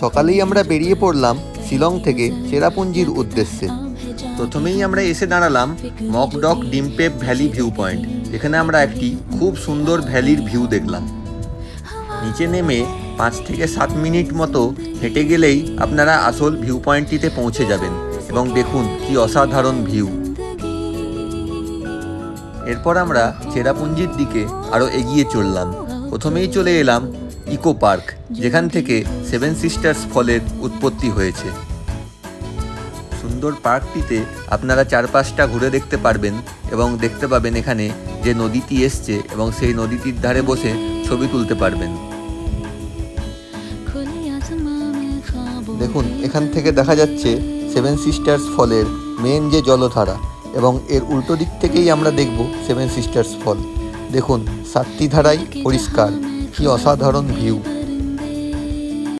সকালেই আমরা বেরিয়ে পড়লাম শিলং থেকে চেরাপুঞ্জির উদ্দেশ্যে। প্রথমেই আমরা এসে দাঁড়ালাম মকডক ডিমপেপ ভ্যালি ভিউ পয়েন্ট। এখানে আমরা একটি খুব সুন্দর ভ্যালির ভিউ দেখলাম। নিচে নেমে 5 থেকে 7 মিনিট মতো হেঁটে গেলেই আপনারা আসল ভিউ পয়েন্টটিতে পৌঁছে যাবেন এবং দেখুন কি অসাধারণ ভিউ। এরপর আমরা চেরাপুঞ্জির দিকে আরও এগিয়ে চললাম। প্রথমেই চলে এলাম ইকো পার্ক, যেখান থেকে 7 সিস্টার্স ফলের উৎপত্তি হয়েছে। সুন্দর পার্কটিতে আপনারা চারপাশটা ঘুরে দেখতে পারবেন এবং দেখতে পাবেন এখানে যে নদীটি এসছে এবং সেই নদীটির ধারে বসে ছবি তুলতে পারবেন। দেখুন এখান থেকে দেখা যাচ্ছে 7 সিস্টার্স ফলের মেন যে জলধারা, এবং এর উল্টো দিক থেকেই আমরা দেখব 7 সিস্টার্স ফল। দেখুন 7টি ধারাই পরিষ্কার, কি অসাধারণ ভিউ।